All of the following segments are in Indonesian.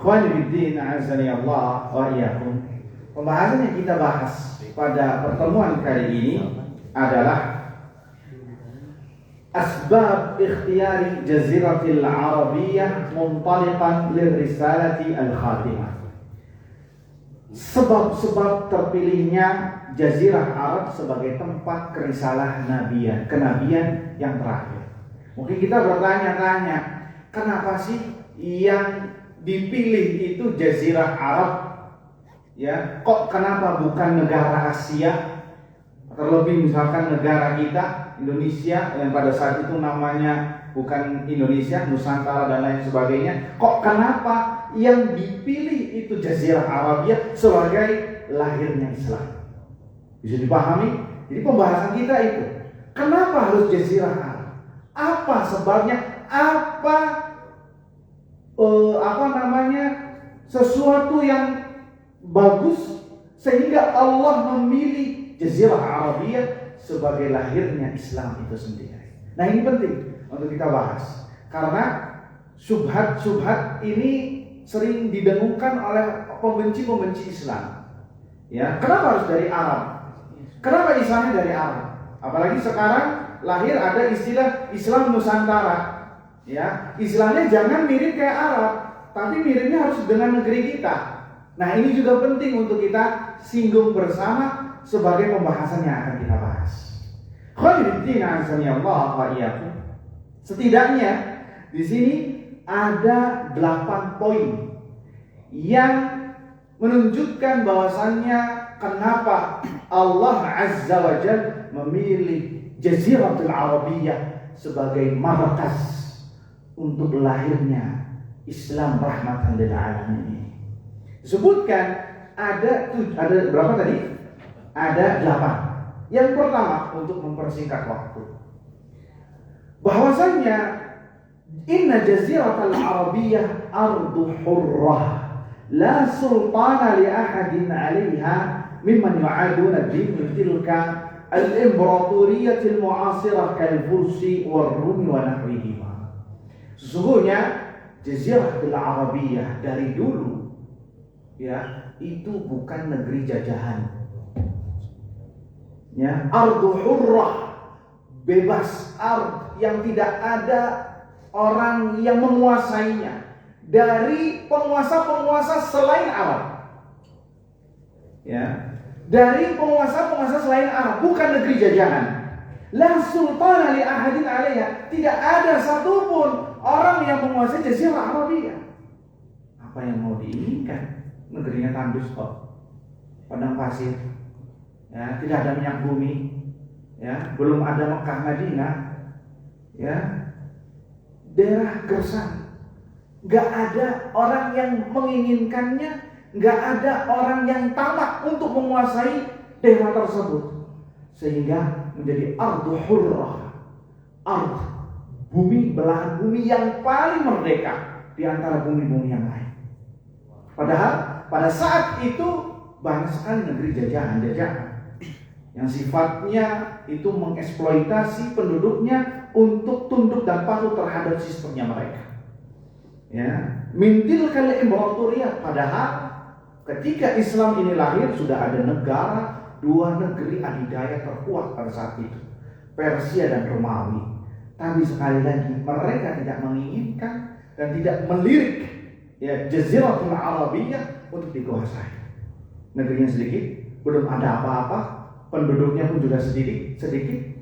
Ikhwani fiddin, a'azzani Allah wa iyyakum. Pembahasan yang kita bahas pada pertemuan kali ini adalah asbab ikhtiyari Jaziratil Arabiyyah muntaliqan lirrisalati al-khatimah. Sebab-sebab terpilihnya Jazirah Arab sebagai tempat kerisalah nabian, kenabian yang terakhir. Mungkin kita bertanya-tanya, kenapa sih yang dipilih itu Jazirah Arab? Ya, kok kenapa bukan negara Asia? Terlebih misalkan negara kita, Indonesia, yang pada saat itu namanya bukan Indonesia, Nusantara dan lain sebagainya. Kok kenapa yang dipilih itu Jazirah Arabia sebagai lahirnya Islam? Bisa dipahami? Jadi pembahasan kita itu, kenapa harus Jazirah Arab? Apa sebabnya? Sesuatu yang bagus sehingga Allah memilih Jazirah Arabia sebagai lahirnya Islam itu sendiri. Nah, ini penting untuk kita bahas karena syubhat-syubhat ini sering didengungkan oleh pembenci-pembenci Islam. Ya, kenapa harus dari Arab? Kenapa Islamnya dari Arab? Apalagi sekarang lahir ada istilah Islam Nusantara. Ya, Islamnya jangan mirip kayak Arab, tapi miripnya harus dengan negeri kita. Nah, ini juga penting untuk kita singgung bersama sebagai pembahasan yang akan kita bahas. Setidaknya di sini ada 8 poin yang menunjukkan bahwasannya kenapa Allah Azza wa Jalla memilih Jaziratul Arabiyyah sebagai markas untuk lahirnya Islam rahmatan lil alamin. Disebutkan ada berapa tadi? Ada 8. Yang pertama, untuk mempersingkat waktu, bahwasannya inna Jaziratul Arabiyyah ardu hurrah la sultana li ahadin 'alayha mimman yu'aduna din tilka al-imperatoriyatil mu'asirah kal-Fursi wal-Rumi wa nahwihima. Sesungguhnya Jaziratul Arabiyyah dari dulu, ya, itu bukan negeri jajahan. Ya, ardu hurrah, bebas, ard yang tidak ada orang yang menguasainya dari penguasa-penguasa selain Arab. Ya, dari penguasa-penguasa selain Arab, bukan negeri jajahan. La sultana li ahadin 'alaiha, tidak ada satupun orang yang menguasai Jazirah Arabia. Apa yang mau diinginkan? Negerinya tandus kok, padang pasir, ya, tidak ada minyak bumi, ya, belum ada Mekah Madinah, ya, daerah gersang, nggak ada orang yang menginginkannya, nggak ada orang yang tamak untuk menguasai daerah tersebut, sehingga menjadi ardu hurrah, bumi, belahan bumi yang paling merdeka di antara bumi-bumi yang lain. Padahal pada saat itu banyak sekali negeri jajahan yang sifatnya itu mengeksploitasi penduduknya untuk tunduk dan patuh terhadap sistemnya mereka. Ya, mintil kali imperatoriat. Padahal ketika Islam ini lahir sudah ada negara, 2 negeri adidaya terkuat pada saat itu, Persia dan Romawi. Tapi sekali lagi mereka tidak menginginkan dan tidak melirik, ya, Jaziratul Arabiyyah untuk dikuasai. Negerinya sedikit, belum ada apa-apa, penduduknya pun juga sedikit,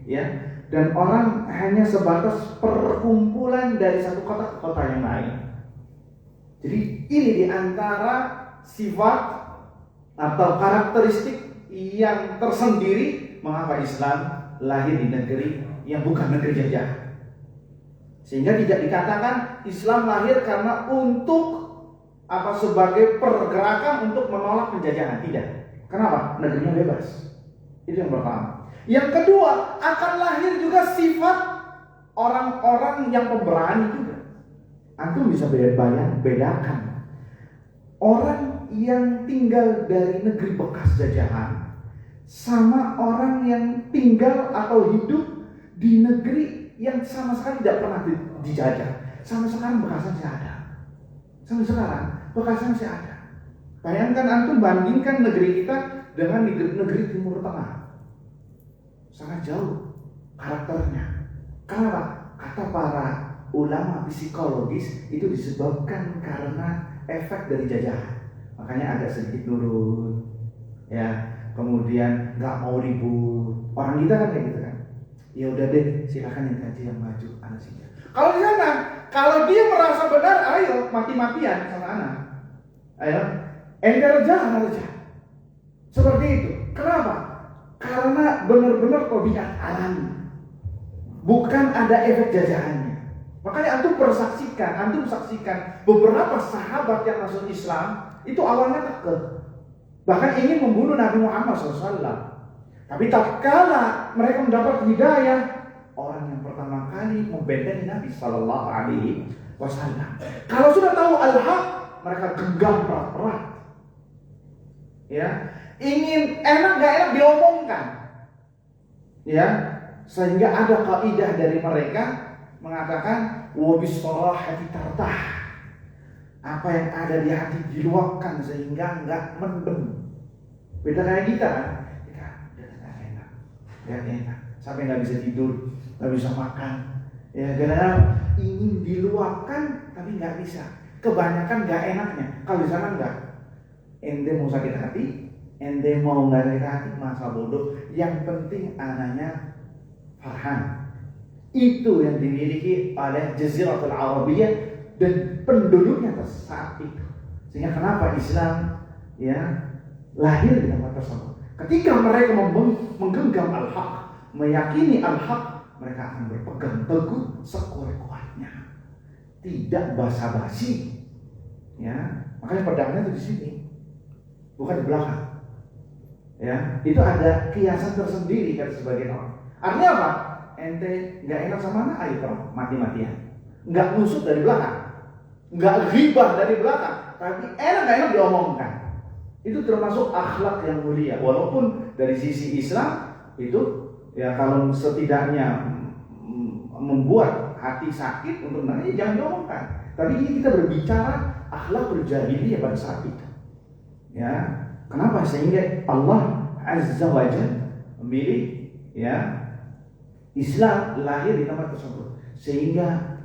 ya, dan orang hanya sebatas perkumpulan dari satu kota ke kota yang lain. Jadi ini diantara sifat atau karakteristik yang tersendiri mengapa Islam lahir di negeri yang bukan negeri jajah. Sehingga tidak dikatakan Islam lahir karena untuk sebagai pergerakan untuk menolak penjajahan, tidak. Kenapa? Negerinya bebas. Itu yang pertama. Yang kedua, akan lahir juga sifat orang-orang yang pemberani juga. Antum bisa bedakan orang yang tinggal dari negeri bekas jajahan sama orang yang tinggal atau hidup di negeri yang sama sekali tidak pernah dijajah. Sampai sekarang bekasnya masih ada. Sampai sekarang bekasnya masih ada. Bayangkan antum bandingkan negeri kita dengan negeri Timur Tengah. Sangat jauh karakternya. Kenapa? Kata para ulama psikologis itu disebabkan karena efek dari jajahan. Makanya agak sedikit nurut, ya. Kemudian nggak mau ribut. Orang kita kan kayak gitu kan. Ya udah deh, silakan yang gaji yang maju, anak saja. Kalau di sana, kalau dia merasa benar, ayo mati-matian sama anak. Ayo, ente reja, anak reja. Seperti itu. Kenapa? Karena benar-benar tabiat alami. Bukan ada efek jajahannya. Makanya antum saksikan beberapa sahabat yang masuk Islam itu awalnya kekeh, bahkan ingin membunuh Nabi Muhammad SAW. Tapi tatkala mereka mendapat hidayah, orang yang pertama kali membentengi Nabi SAW. Kalau sudah tahu al-haq, mereka genggam erat-erat. Ya, ingin enak gak enak diomongkan. Ya, sehingga ada kaidah dari mereka mengatakan wabisarahati tartah. Apa yang ada di hati diluapkan sehingga enggak mendem. Beda kayak kita kan? Kita enggak enak, sampai enggak bisa tidur, enggak bisa makan. Ya, karena ingin diluapkan tapi enggak bisa. Kebanyakan enggak enaknya. Kalau di sana enggak. Ente mau sakit hati, ente mau enggak sakit hati, masa bodoh. Yang penting anaknya farhan. Itu yang dimiliki oleh Jaziratul Arabiyah dan penduduknya saat itu. Sehingga kenapa Islam lahir di tempat tersebut. Ketika mereka menggenggam al-haq, meyakini al-haq, mereka akan berpegang teguh sekuat-kuatnya, tidak basa-basi. Ya, makanya pedangnya itu di sini, bukan di belakang. Ya, itu ada kiasan tersendiri kata sebagian orang. Artinya apa? Ente nggak enak sama anak, ayo perang mati-matian. Nggak nusuk dari belakang, nggak ghibah dari belakang, tapi enak nggak enak diomongkan. Itu termasuk akhlak yang mulia. Walaupun dari sisi Islam itu ya kalau setidaknya membuat hati sakit untuk nanya, jangan diomongkan. Tapi ini kita berbicara akhlak berjahiliyah pada saat itu. Ya, kenapa? Sehingga Allah Azza wa Jalla memilih Islam lahir di tempat tersebut, sehingga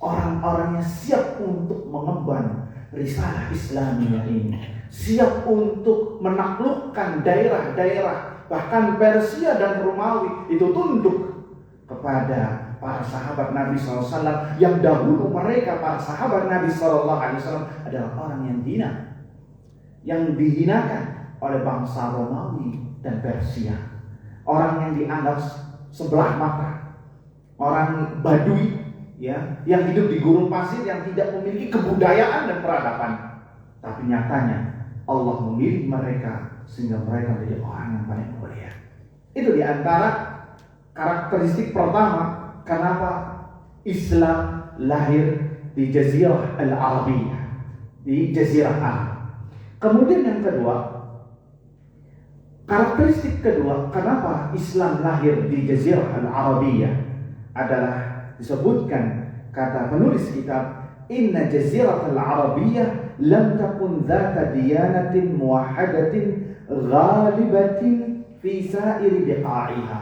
orang-orangnya siap untuk mengemban risalah Islamiyah ini, siap untuk menaklukkan daerah-daerah, bahkan Persia dan Romawi itu tunduk kepada para sahabat Nabi SAW. Yang dahulu mereka para sahabat Nabi SAW adalah orang yang hina, yang dihinakan oleh bangsa Romawi dan Persia, orang yang dianggap sebelah mata, orang Badui, yang hidup di gurun pasir, yang tidak memiliki kebudayaan dan peradaban. Tapi nyatanya Allah memilih mereka sehingga mereka menjadi orang yang paling mulia. Itu diantara karakteristik pertama kenapa Islam lahir di Jazirah Al-Arabiyah, di Jazirah Arab. Kemudian yang kedua, karakteristik kedua kenapa Islam lahir di Jazirah Al-Arabiyah adalah disebutkan kata penulis kitab, inna Jazirah Al-Arabiyah lam takun dhata diyanatin muwahhadatin ghalibatin fi sa'iri biqa'iha.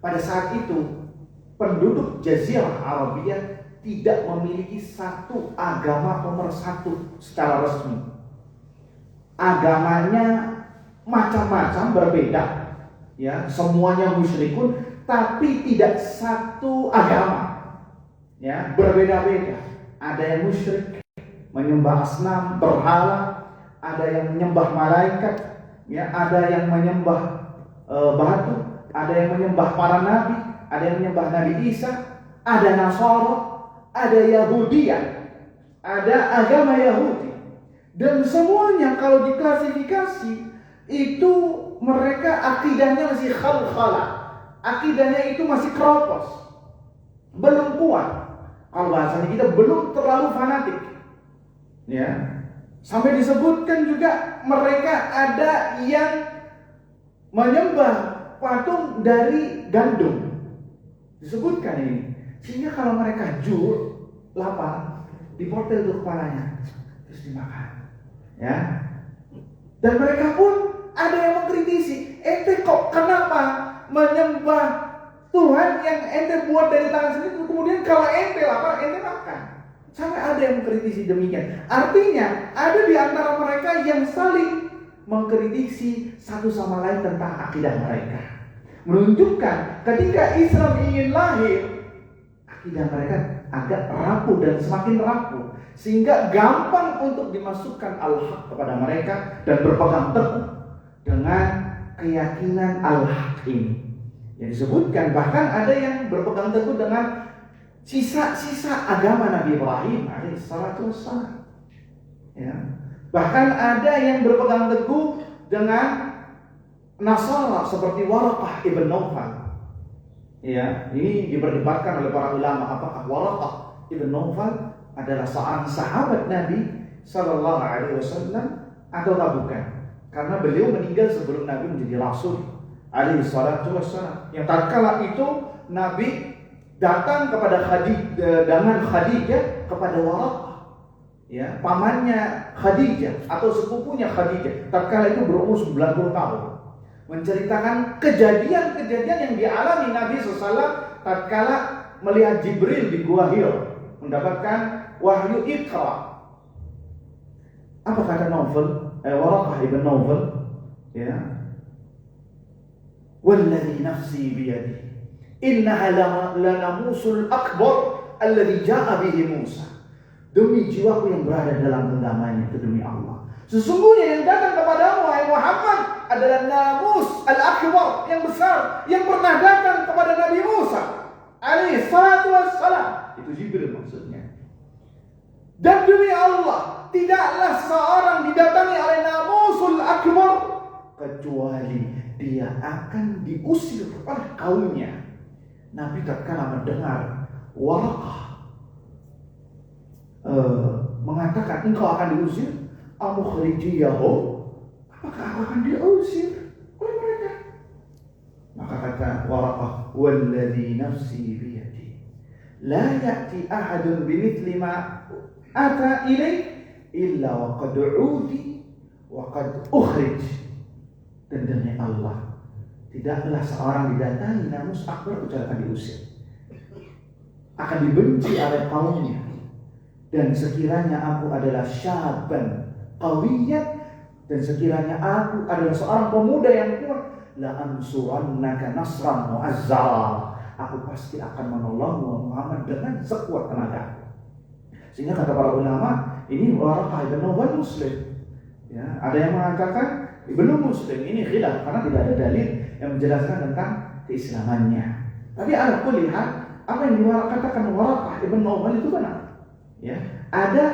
Pada saat itu penduduk Jazirah Arabiyah tidak memiliki satu agama pemersatu secara resmi. Agamanya macam-macam berbeda, semuanya musyrikun, tapi tidak satu agama, berbeda-beda. Ada yang musyrik, menyembah asnam, berhala, ada yang menyembah malaikat, ada yang menyembah batu, ada yang menyembah para nabi, ada yang menyembah Nabi Isa, ada Nasara, ada Yahudiyah, ada agama Yahudi. Dan semuanya kalau diklasifikasi itu mereka akidahnya masih khalkhala, akidahnya itu masih keropos, belum kuat. Kalau bahasanya kita belum terlalu fanatik, sampai disebutkan juga mereka ada yang menyembah patung dari gandum, disebutkan ini. Sehingga kalau mereka lapar, diportel tuh kepalanya, terus dimakan. Ya. Dan mereka pun ada yang mengkritisi, ente kok kenapa menyembah Tuhan yang ente buat dari tangan sendiri, kemudian kalau ente lapar, ente makan. Sampai ada yang mengkritisi demikian. Artinya ada di antara mereka yang saling mengkritisi satu sama lain tentang akidah mereka. Menunjukkan ketika Islam ingin lahir, akidah mereka agak rapuh dan semakin rapuh, sehingga gampang untuk dimasukkan al-haq kepada mereka dan berpegang teguh dengan keyakinan al-haq ini. Yang disebutkan bahkan ada yang berpegang teguh dengan sisa-sisa agama Nabi Ibrahim alaihissalatu wassalam. Ya. Bahkan ada yang berpegang teguh dengan Nasara seperti Waraqah ibn Nawfal. Ya, ini diperdebatkan oleh para ulama apakah Waraqah ibn Nawfal adalah seorang sahabat Nabi sallallahu alaihi wasallam atau bukan? Karena beliau meninggal sebelum Nabi menjadi rasul alaihi salatu wassalam. Yang tatkala itu Nabi datang kepada Khadijah kepada Waraqah, ya, pamannya Khadijah atau sepupunya Khadijah. Tatkala itu berumur 90 tahun, menceritakan kejadian-kejadian yang dialami Nabi SAW tatkala melihat Jibril di Gua Hira, mendapatkan wahyu Iqra. Apa kata Waraqah ibn Nawfal? Ya, walladhi nafsi biyadihi innaha lanamusul akbar alladhi ja'a bihi Musa. Demi jiwaku yang berada dalam genggamannya, itu demi Allah, sesungguhnya yang datang kepadamu wahai Muhammad adalah namus al-akbar, yang besar, yang pernah datang kepada Nabi Musa alaihi salatu wassalam. Itu Jibril maksudnya. Dan demi Allah, tidaklah seorang didatangi oleh namusul akbar kecuali dia akan diusir oleh kaumnya. Nabi tatkala mendengar Waraqah mengatakan engkau akan diusir, amukhrijiyahum, apakah aku akan diusir oleh mereka? Maka kata Waraqah, walladhi nafsi biyadi la ya'ti ahadun bimithli ma ata ilaih illa wa qad uudi wa qad ukhrij. Dan demi Allah, tidaklah seorang didatangi namus akbar kecuali akan diusir, akan dibenci oleh kaumnya. Dan sekiranya aku adalah syaban qawiyyan, dan sekiranya aku adalah seorang pemuda yang kuat, la ansurannaka nasran mu'azzara, aku pasti akan menolongmu Muhammad dengan sekuat tenaga. Sehingga kata para ulama, ini Waraqah ibn Nawfal muslim. Ya, ada yang mengatakan belum muslim. Ini khilaf karena tidak ada dalil yang menjelaskan tentang keislamannya. Tapi ala kulli hal, apa yang dikatakan Waraqah ibn Nawfal itu benar. Ya, ada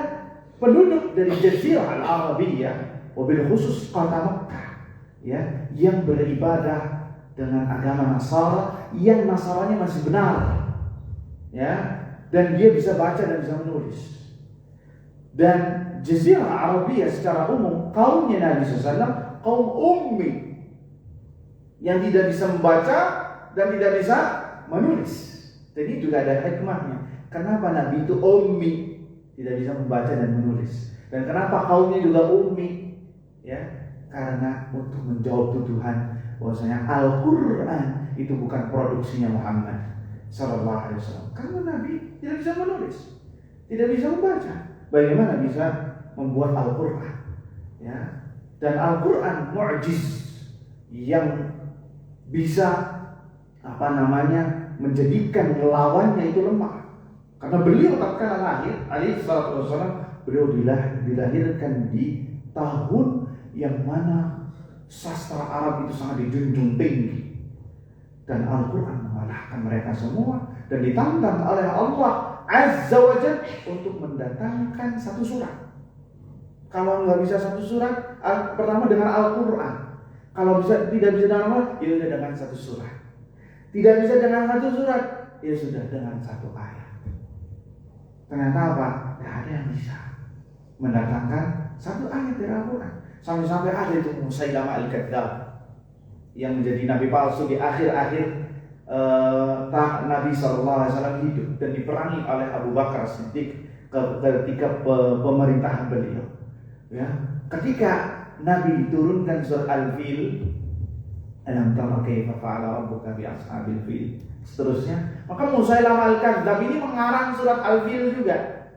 penduduk dari Jazirah Al-Arabiyah, wabil khusus kota Mekah, ya, yang beribadah dengan agama Nasara, yang Nasaranya masih benar, ya, dan dia bisa baca dan bisa menulis. Dan Jazirah Arabiyah secara umum, kaumnya Nabi SAW kaum ummi yang tidak bisa membaca dan tidak bisa menulis. Jadi juga ada hikmahnya. Kenapa Nabi itu ummi, tidak bisa membaca dan menulis, dan kenapa kaumnya juga ummi? Ya, karena untuk menjawab tuduhan bahwasanya Al-Quran itu bukan produksinya Muhammad Sallallahu Alaihi Wasallam. Karena Nabi tidak bisa menulis, tidak bisa membaca, bagaimana bisa membuat Al-Quran? Ya, dan Al-Quran mu'jiz yang bisa menjadikan lawannya itu lemah. Karena beliau tatkala lahir alaihi salatu wassalam, beliau dilahirkan di tahun yang mana sastra Arab itu sangat dijunjung tinggi, dan Al-Quran mengalahkan mereka semua, dan ditantang oleh Allah Azza wa Jalla untuk mendatangkan satu surat. Kalau nggak bisa satu surat, pertama dengan Al-Quran. Kalau tidak bisa dengan Allah, ya sudah dengan satu surat. Tidak bisa dengan satu surat, ya sudah dengan satu ayat. Ternyata apa? Tidak ada yang bisa mendatangkan satu ayat dari Al-Quran. Sampai-sampai ada itu Musailamah al-Kadzdzab yang menjadi nabi palsu di akhir-akhir Nabi SAW hidup dan diperangi oleh Abu Bakar Siddiq ketika pemerintahan beliau. Ya, ketika Nabi diturunkan surat Al-Fil, alam tara kaifa fa'ala rabbuka bi ashabil fil, seterusnya, maka Musailamah al-Kadzdzab ini mengarang surat Al-Fil juga.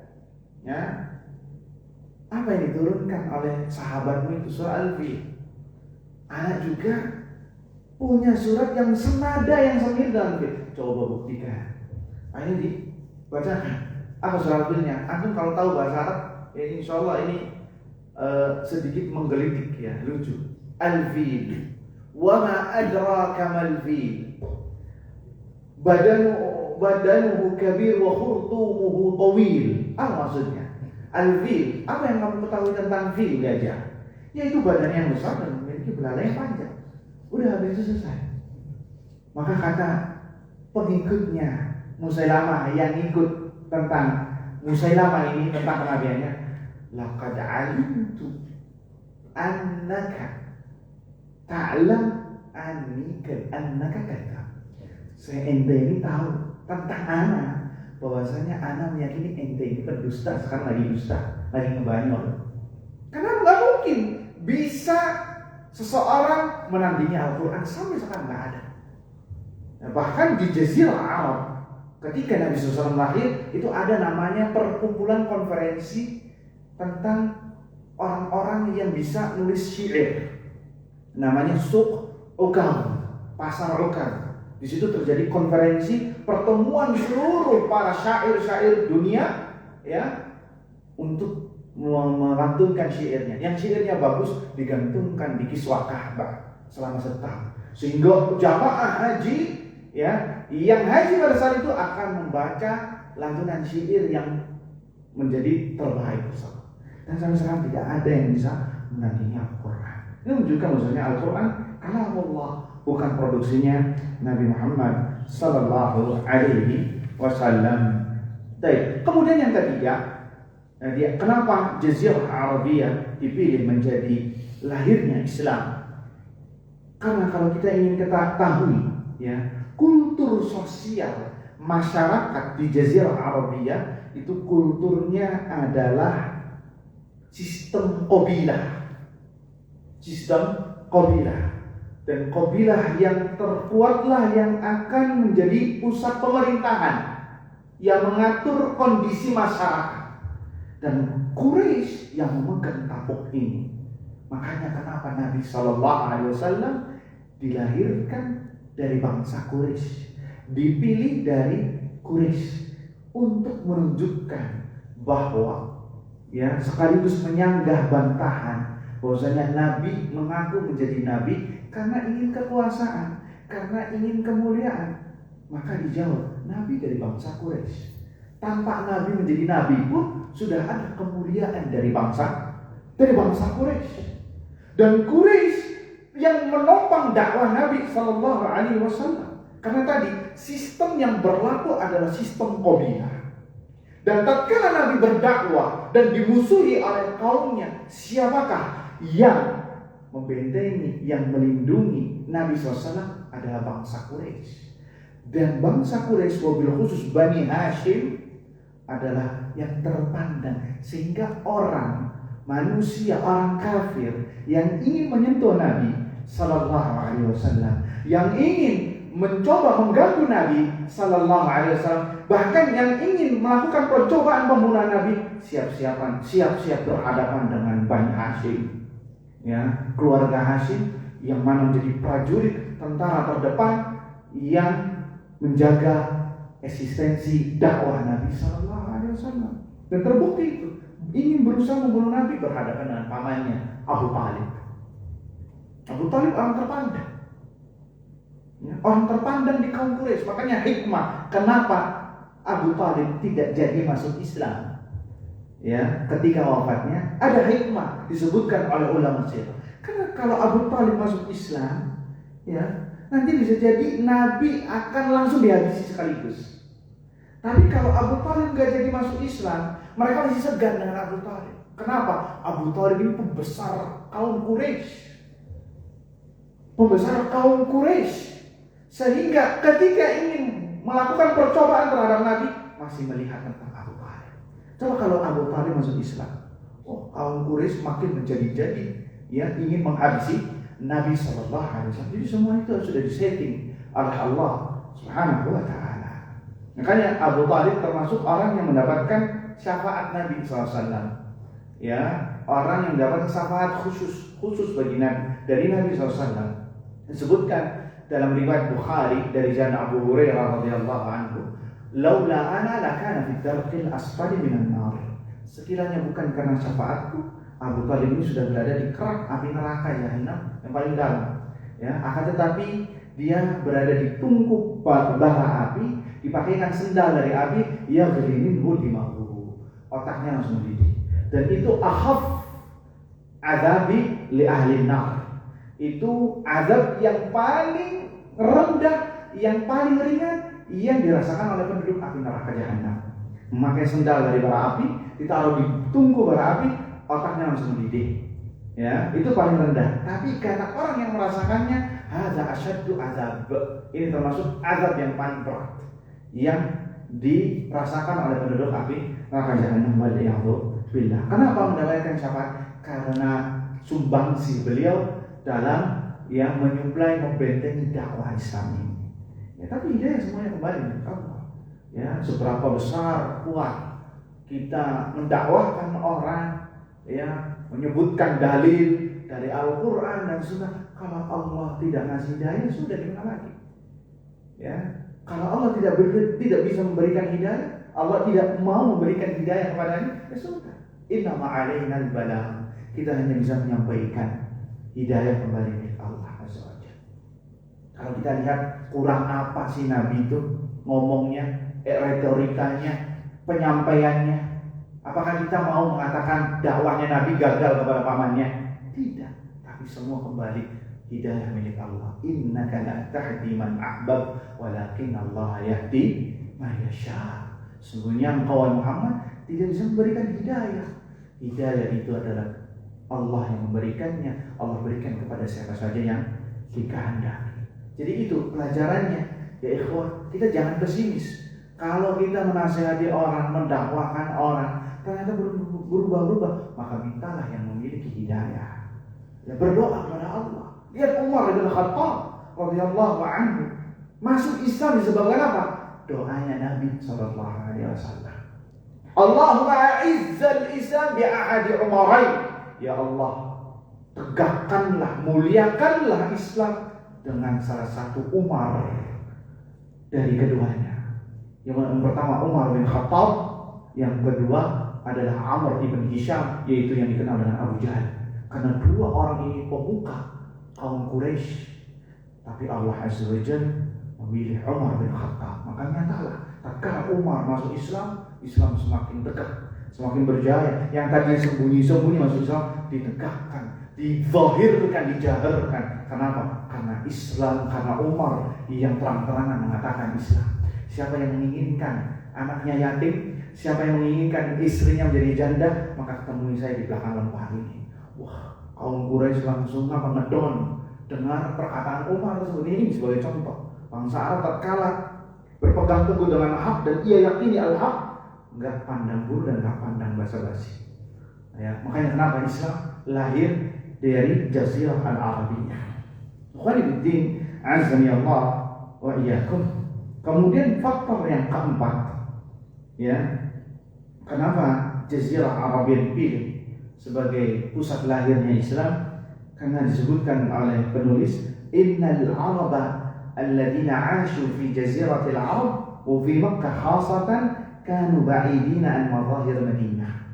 Ya, apa yang diturunkan oleh sahabatmu itu surat Al-Fil. Anak juga punya surat yang senada yang semir dalam Fil. Coba buktikan. Ayo dibacakan. Apa surat Al-Filnya? Antum kalau tahu bahasa Arab, ya insya Allah ini sedikit menggelitik ya, lucu. Al-Fil. Wa ma adraka mal fil. Badanuhu kabir wa khurtumuhu tawil. Apa maksudnya? Al-Fil. Apa yang kamu ketahui tentang fil gajah? Yaitu badannya yang besar dan memiliki belalai yang panjang. Udah habis itu selesai. Maka kata pengikutnya Musailamah yang ikut tentang Musailamah ini, tentang kenabiannya, laqad alimtu annaka ta'lam annaka kadzdzab. Saya ente ini tahu tentang anak, bahwasanya anak meyakini ente ini pendusta, sekarang lagi dusta, lagi ngebanyol. Karena nggak mungkin bisa seseorang menandingi Al-Quran, sampai sekarang nggak ada. Nah, bahkan di Jazirah Arab, ketika Nabi SAW lahir, itu ada namanya perkumpulan konferensi tentang orang-orang yang bisa nulis syair. Namanya Suq Ukam, pasar Ukam. Di situ terjadi konferensi pertemuan seluruh para syair-syair dunia, ya, untuk melantunkan syairnya. Yang syairnya bagus digantungkan di kiswah Ka'bah selama setahun, sehingga jamaah haji, ya, yang haji pada saat itu akan membaca lantunan syair yang menjadi terbaik bersama. Dan sampai sekarang tidak ada yang bisa menandingi Al-Quran. Ini menunjukkan maksudnya Al-Quran kalamullah, bukan produksinya Nabi Muhammad sallallahu alaihi wasallam. Baik. Kemudian yang ketiga, kenapa Jazirah Arabiyah dipilih menjadi lahirnya Islam? Karena kalau kita ingin ketahui, ya, kultur sosial masyarakat di Jazirah Arabiyah itu kulturnya adalah sistem qabilah. Sistem qabilah. Dan qabilah yang terkuatlah yang akan menjadi pusat pemerintahan yang mengatur kondisi masyarakat. Dan Quraisy yang memegang tampuk ini. Makanya kenapa Nabi SAW dilahirkan dari bangsa Quraisy, dipilih dari Quraisy untuk menunjukkan bahwa, ya, sekaligus menyanggah bantahan bahwasanya Nabi mengaku menjadi Nabi karena ingin kekuasaan, karena ingin kemuliaan. Maka dijawab, Nabi dari bangsa Quraisy. Tanpa Nabi menjadi Nabi pun sudah ada kemuliaan dari bangsa Quraisy. Dan Quraisy yang menopang dakwah Nabi Sallallahu Alaihi Wasallam. Karena tadi sistem yang berlaku adalah sistem qabilah. Dan tatkala Nabi berdakwah dan dimusuhi oleh kaumnya, siapakah yang membentengi, yang melindungi Nabi SAW adalah bangsa Quraisy. Dan bangsa Quraisy, wabil khusus Bani Hashim, adalah yang terpandang. Sehingga orang, manusia, orang kafir yang ingin menyentuh Nabi Sallallahu Alaihi Wasallam, yang ingin mencoba mengganggu Nabi Sallallahu Alaihi Wasallam, bahkan yang ingin melakukan percobaan pembunuhan Nabi, siap-siap berhadapan dengan Bani Hashim, ya, keluarga Hashim yang mana menjadi prajurit tentara terdepan yang menjaga eksistensi dakwah Nabi Sallallahu Alaihi Wasallam. Dan terbukti itu, ingin berusaha membunuh Nabi berhadapan dengan pamannya Abu Talib. Abu Talib orang terpandang, ya, orang terpandang di kaum Quraisy. Makanya hikmah kenapa Abu Talib tidak jadi masuk Islam, ya, ketika wafatnya ada hikmah disebutkan oleh ulama sejarah. Karena kalau Abu Talib masuk Islam, ya, nanti bisa jadi Nabi akan langsung dihabisi sekaligus. Tapi kalau Abu Talib gak jadi masuk Islam, mereka masih segan dengan Abu Talib. Kenapa? Abu Talib ini pembesar kaum Quraisy. Sehingga ketika ingin melakukan percobaan terhadap Nabi, masih melihat tentang Abu Thalib. Coba kalau Abu Thalib masuk Islam, kaum Quraisy makin menjadi-jadi, ya, ingin menghabisi Nabi Sallallahu Alaihi Wasallam. Jadi semua itu sudah disetting oleh Allah Subhanahu Wa Taala. Makanya Abu Thalib termasuk orang yang mendapatkan syafaat Nabi SAW. Ya, orang yang mendapatkan syafaat khusus bagi Nabi dari Nabi SAW. Disebutkan dalam riwayat Bukhari dari jalan Abu Hurairah radhiyallahu anhu, "Laula ana lakana fi darqil asfali minan nar." Sekiranya bukan karena syafaatku, Abu Thalib ini sudah berada di kerak api neraka Jahannam yang paling dalam. Ya, akan tetapi dia berada di tungku bara api, dipakaikan sendal dari api, ia berimin dimahu, otaknya langsung mendidih. Dan itu akhaf azabi li ahli nar. Itu azab yang paling rendah, yang paling ringan yang dirasakan oleh penduduk api neraka Jahannam. Memakai sendal dari bara api, ditaruh di tungku bara api, otaknya langsung mendidih. Ya, itu paling rendah. Tapi karena orang yang merasakannya, hadza asyaddu azab. Ini termasuk azab yang paling berat yang dirasakan oleh penduduk api neraka Jahannam. Waliyadzubillah. Kenapa mendapatkan syafaat? Karena sumbangsi beliau dalam yang menyuplai, membentengi dakwah Islam ini. Ya, tapi hidayah semuanya kembali dari Allah. Ya, seberapa besar kuat kita mendakwahkan orang, ya, menyebutkan dalil dari Al-Quran dan Sunnah. Kalau Allah tidak ngasih hidayah, sudah dimana lagi? Ya, kalau Allah tidak bisa memberikan hidayah, Allah tidak mau memberikan hidayah kepadanya, ya sudah. Inna ma'alaina al-balagh. Kita hanya bisa menyampaikan hidayah kembali dari Allah Azza wa Jalla. Kalau kita lihat kurang apa sih Nabi itu ngomongnya, retorikanya, penyampaiannya. Apakah kita mau mengatakan dakwahnya Nabi gagal kepada pamannya? Tidak. Tapi semua kembali hidayah milik Allah. Innaka la tahdi man ahbab, walakin Allah yahdi man yasha. Sesungguhnya engkau Muhammad tidak bisa memberikan hidayah. Hidayah itu adalah Allah yang memberikannya. Allah berikan kepada siapa saja yang dikehendaki. Jadi itu pelajarannya. Ya ikhwah, kita jangan pesimis. Kalau kita menasihati orang, mendakwahkan orang, ternyata berubah-ubah, maka mintalah yang memiliki hidayah. Ya, berdoa kepada Allah. Lihat Umar bin Khattab radhiyallahu anhu masuk Islam disebabkan apa? Doanya Nabi sallallahu alaihi wasallam. Allahumma a'izzal Islam bi ahadi umarain. Ya Allah, tegakkanlah, muliakanlah Islam dengan salah satu Umar dari keduanya. Yang pertama Umar bin Khattab, yang kedua adalah Amr ibn Hisham, yaitu yang dikenal dengan Abu Jahal. Karena dua orang ini pemuka kaum Quraisy, tapi Allah Azza wa Jalla memilih Umar bin Khattab. Maka nyatalah, tatkala Umar masuk Islam, Islam semakin tegak, semakin berjaya. Yang tadinya sembunyi-sembunyi masuk Islam ditegakkan, dizahirkan, dijaharkan. Kenapa? Karena Islam, karena Umar yang terang-terangan mengatakan Islam. Siapa yang menginginkan anaknya yatim, siapa yang menginginkan istrinya menjadi janda, maka temui saya di belakang lembah ini. Wah, kaum Quraisy langsung ngedon dengar perkataan Umar tersebut. Ini sebagai contoh. Bangsa Arab tatkala berpegang teguh dengan hak dan ia yakini al-haq, enggak pandang bulu dan enggak pandang basa-basi. Ya, makanya kenapa Islam lahir dari Jazirah Al-Arabiyah. Khairuddin azani Allah wa iyyakum. Kemudian faktor yang keempat, ya, kenapa Jazirah Arabiyah dipilih sebagai pusat lahirnya Islam? Karena disebutkan oleh penulis, innal Araba alladziina 'ashu fi jaziratil Arab wa fi Makkah khassatan kanu ba'idina an madhahir Madinah.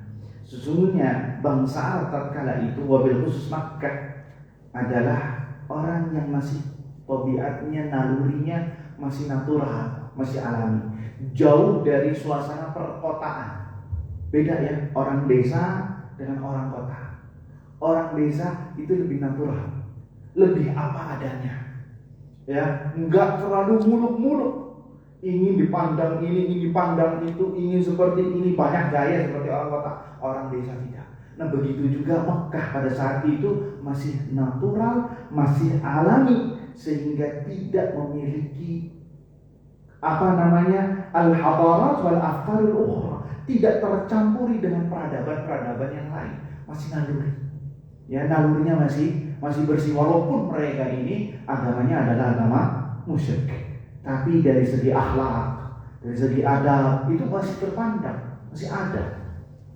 Sesungguhnya bangsa Arab tatkala itu, wabil khusus Makkah, adalah orang yang masih tabiatnya, nalurinya masih natural, masih alami, jauh dari suasana perkotaan. Beda ya, orang desa dengan orang kota. Orang desa itu lebih natural, lebih apa adanya, ya, enggak terlalu muluk-muluk. Ingin dipandang ini, ingin dipandang itu, ingin seperti ini, banyak gaya seperti orang kota. Orang desa tidak. Nah, begitu juga Mekah pada saat itu masih natural, masih alami, sehingga tidak memiliki al-hadarat wal afkarul ukhra, tidak tercampuri dengan peradaban-peradaban yang lain, masih naluri. Ya, nalurinya masih bersih, walaupun mereka ini agamanya adalah agama musyrik. Tapi dari segi akhlak, dari segi adab itu masih terpandang, masih ada.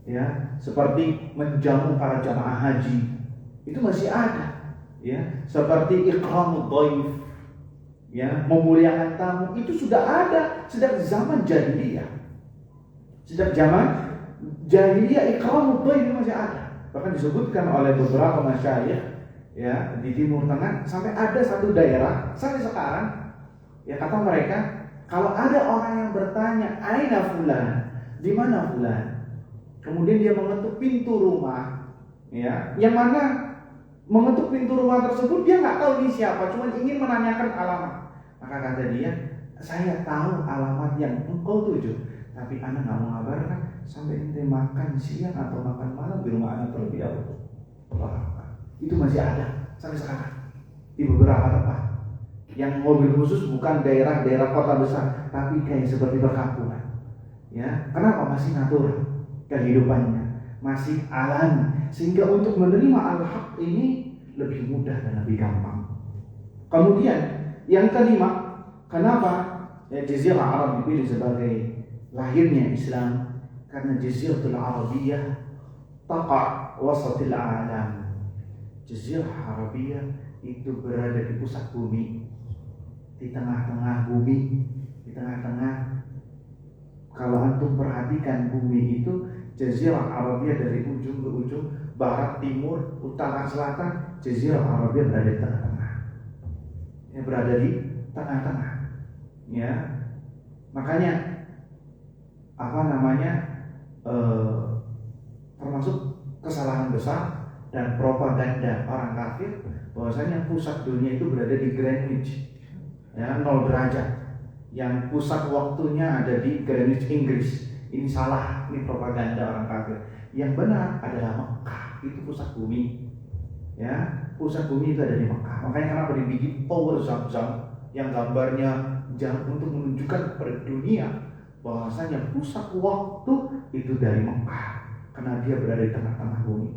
Ya, seperti menjamu para jamaah haji itu masih ada. Ya, seperti ikramud dhaif, ya, memuliakan tamu itu sudah ada sejak zaman jahiliyah. Sejak zaman jahiliyah ikramud dhaif masih ada. Bahkan disebutkan oleh beberapa masyayikh, ya, di Timur Tengah, sampai ada satu daerah sampai sekarang, ya, kata mereka, kalau ada orang yang bertanya, "Aina fulan?" Di mana fulan? Kemudian dia mengetuk pintu rumah, ya, yang mana mengetuk pintu rumah tersebut dia nggak tahu ini siapa, cuma ingin menanyakan alamat. Maka kata dia, "Saya tahu alamat yang engkau tuju, tapi anak nggak mau ngabarkan sampai ente makan siang atau makan malam di rumah anak terlebih dahulu." Itu masih ada sampai sekarang di beberapa tempat. Yang mobil khusus bukan daerah-daerah kota besar, tapi kayak seperti perkampungan. Ya, kenapa? Masih natural kehidupannya, masih alami, sehingga untuk menerima al-haq ini lebih mudah dan lebih gampang. Kemudian yang kelima, kenapa ya Jazirah Arab dipilih sebagai lahirnya Islam? Karena Jaziratul Arabiyah taqa' wasatil alam. Jazirah Arabiyah itu berada di pusat bumi, di tengah-tengah bumi, di tengah-tengah. Kalau antum perhatikan bumi itu, Jazirah Arabiyah dari ujung ke ujung, barat, timur, utara, selatan, Jazirah Arabiyah berada di tengah-tengah. Ya, berada di tengah-tengah. Ya, makanya termasuk kesalahan besar dan propaganda orang kafir bahwasanya pusat dunia itu berada di Greenwich, ya, 0 derajat. Yang pusat waktunya ada di Greenwich, Inggris. Ini salah, ini propaganda orang kafir. Yang benar adalah Mekah, itu pusat bumi. Ya, pusat bumi itu ada di Mekah. Makanya kenapa dibikin Tower Zam-Zam yang gambarnya jam untuk menunjukkan kepada dunia bahwasanya pusat waktu itu dari Mekah, karena dia berada di tengah-tengah bumi.